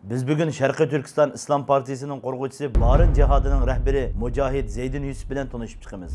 Biz bugün Sharqiy Turkiston Islom partiyasining qo'rg'uvchisi Barin jihodining rahbari Mujohid Zeydin Yusuf bilan tanishib chiqamiz.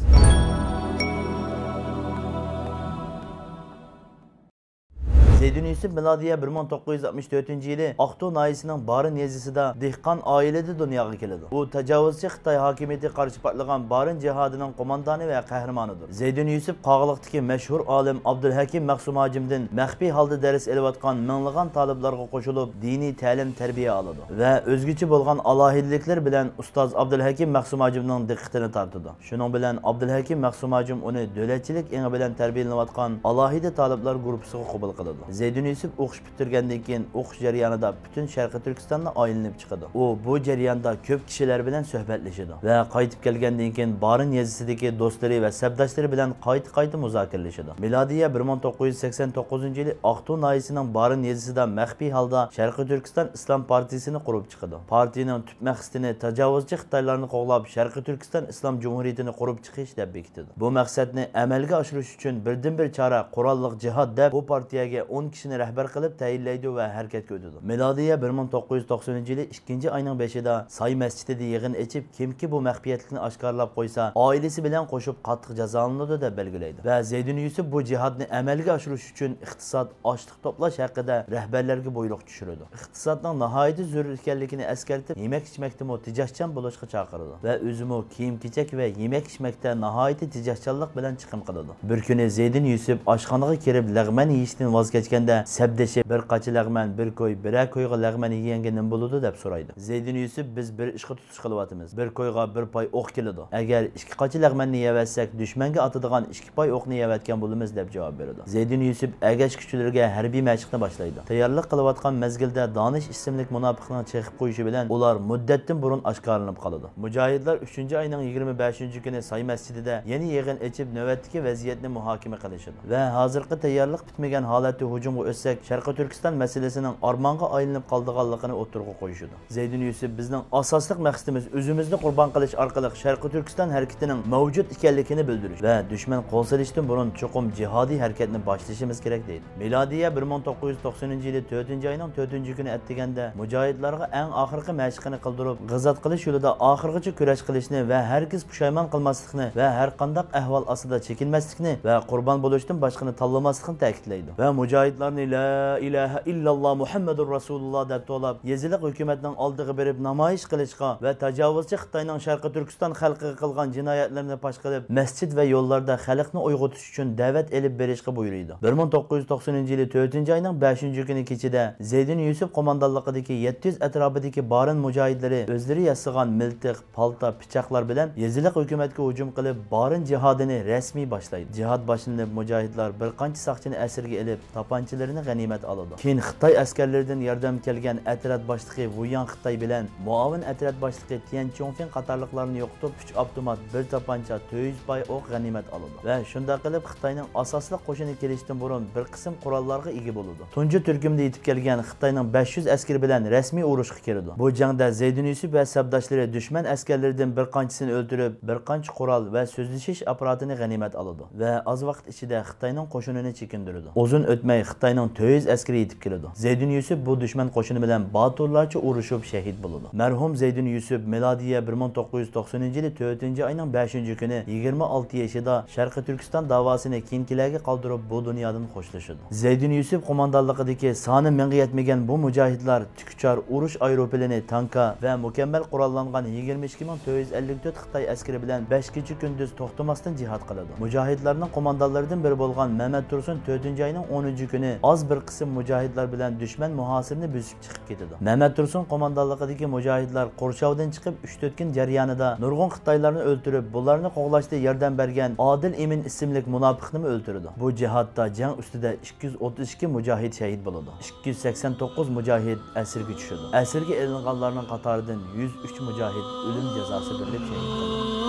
Zeydin Yusuf miladiya 1964 yili Aqto'u nahiyasining Barin yezisida dehqon oilada dunyoga keladi. U tajovuzchi Xitoy hokimiyatiga qarshi portlagan Barin jihodining qo'mondoni va qahramonidir. Zeydin Yusuf Qog'liqdagi mashhur olim Abdulhakim Maqsumajimdan maxfiy holda dars olayotgan minglagan taliblarga qo'shilib diniy ta'lim tarbiya oladi va o'zgacha bo'lgan alohidliklar bilan ustoz Abdulhakim Maqsumajimning diqqatini tortadi. Shuning bilan Abdulhakim Maqsumajim uni davlatchilik engi bilan tarbiyalanayotgan alohida taliblar guruhiga qabul qiladi. Zeydin Yusuf o'qish bitirgandan keyin o'qish jarayonida butun Sharqiy Turkistonni aylanib chiqadi. U bu jarayonda ko'p kishilar bilan suhbatlashadi va qaytib kelgandan keyin Barin yezisidagi do'stlari va sabdoshlari bilan qayta muzokaralashadi. Milodiya 1989 yili Aqto'u nahiyasining Barin yezisida maxfiy holda Sharqiy Turkiston Islom partiyasini qurib chiqadi. Partiyaning tub maqsadini tajovuzchi Xitoylarni qo'g'lab Sharqiy Turkiston Islom Jumhuriyatini qurib chiqish deb bekitadi. Bu maqsadni amalga oshirish uchun birdan-bir chora qurolliq jihad deb bu partiyaga 10 kishini rahbar qilib tayinlaydi va harakatga o'tadi. Milodiya 1990-yili 2-oyning 5-ida Say masjidida yig'in ochib, kimki bu maxfiyatlikni oshkorlab qo'ysa, oilasi bilan qo'shib qattiq jazolanadi deb belgilaydi. Va Zeydin Yusuf bu jihadni amalga oshirish uchun iqtisod ochliq to'plash haqida rahbarlarga buyruq tushiradi. Iqtisodning nihoyat zarur ekanligini eskartib, yemak-ichmakda tijashchan bo'lishga chaqiradi va o'zimi kiyim-kechak va yemak-ichmakda nihoyat tijashchanlik bilan chiqim qiladi. Bir kuni Zeydin Yusuf oshxonaga kirib lag'man yeyishdan voz kechganda sabdeshi bir qachi lag'man, bir ko'y, bir ko'yga lag'man yeganga nima bo'ladi deb so'raydi. Zeydin Yusuf biz bir ishga tutish qilyapmiz. Bir ko'yga bir pay o'q keladi. Agar ikki qachi lag'manni yevatsak, dushmanga atadigan ikki pay o'qni yevatgan bo'lamiz deb javob beradi. Zeydin Yusuf agash kuchlarga harbiy mashqni boshlaydi. Tayyorlik qilayotgan mezgilda Danish ismli munofiqning chiqib qo'yishi bilan ular muddatdan burun oshkorlanib qoladi. Mujohidlar 3-oyning 25-kuni Say masjidida yana yig'in ochib navbatdagi vaziyatni muhokama qilishadi va hozirgi tayyorlik bitmagan holatda hujumga o'tsak, Sharqiy Turkiston masalasining armonga aylanib qoldiganligini o'tirg'a qo'yishadi. Zeydin Yusuf bizning asosiy maqsadimiz o'zimizni qurbon qilish orqali Sharqiy Turkiston harakatining mavjud ekanligini bildirish va dushman qo'l solishdan burun cho'qim jihodiy harakatni boshlashimiz kerak deydi. Milodiya 1990-yili 4-oyning 4-kuni atdiganda mujohidlarga eng oxirgi mashqini qildirib, g'azot qilish yo'lida oxirgacha kurash qilishni va hargiz pushaymon qilmaslikni va har qanday ahvol ostida chekinmaslikni va qurbon bo'lishdan boshqani tanlamaslikni ta'kidlaydi. Va mujohidlarni la ilaha illalloh Muhammadur Rasululloh deb to'lab, yeziliq hukumatning oldiga berib namoyish qilishga va tajovuzchi Xitoyning Sharqiy Turkiston xalqiga qilgan jinoyatlarni fosh qilib, masjid va yo'llarda xalqni uyg'otish uchun da'vat elib berishga buyurdi. 1990-yili 4-oyning 5-kuni kechida Zeydin Yusuf qo'mondonligidagi 700 atrofidagi Barin mujohidlari o'zlari yasagan miltiq, palta, pichoqlar bilan yeziliq hukumatga hujum qilib, Barin jihodini rasmiy boshlaydi. Jihod boshlanib, mujohidlar bir qancha saqchini asirga olib, tapanchalarni g'animat oladi. Keyin Xitoy askarlaridan yordam kelgan atrot boshlig'i Wuyan Xitoy bilan muavin atrot boshlig'i Tian Chongfen qatorliqlarni yo'qotib, 3 avtomat, bir tapancha, 400 pay o'q g'animat oladi. Va shunday qilib Xitoyning asosli qo'shini kelishdan burun bir qism qurollarga ega bo'ladi. Tunji turkumda yetib kelgan Xitoyning 500 askari bilan rasmiy urushga kirdi. Bu jangda Zeydin Yusuf va sabdoshlari dushman askarlaridan bir qanchisini o'ldirib, bir qancha qurol va so'zlashish apparatini g'animat oladi va oz vaqt ichida Xitoyning qo'shinini chekindirdi. Uzun o'tmay Xitoyning 400 askari yetib keladi. Zeydin Yusuf bu dushman qo'shini bilan baturlarcha urushib shahid bo'ladi. Marhum Zeydin Yusuf milodiya 1990-yili 4-oyning 5-kuni 26 yoshida Sharqiy Turkiston davosini keyingilarga qoldirib bu dunyodan xo'shlashadi. Zeydin Yusuf qo'mondonligidagi soni mingga yetmagan bu mujohidlar tikuchar urush aeroplani, tanka va mukammal qurollangan 22454 Xitoy askari bilan 5 kecha kunduz to'xtamasdan jihad qiladi. Mujohidlarning qo'mondonlaridan biri bo'lgan Mehmet Tursun 4-oyning 10-kuni az bir qism mujohidlar bilan dushman muhosirini bosib chiqib ketadi. Mehmet Tursun qo'mondonligidagi mujohidlar Qo'rshovdan chiqib 3-4 kun jarayonida nurg'un Xitoylarni o'ldirib, bularni qo'g'lashda yordam bergan Odil Emin ismli munofiqni o'ldirdi. Bu jihatda jang ustida 232 mujohid shahid bo'ladi. 289 mujohid asirga tushadi. Asirga ilinganlarning qatoridan 103 mujohid o'lim jazosi berilib shahid qildi.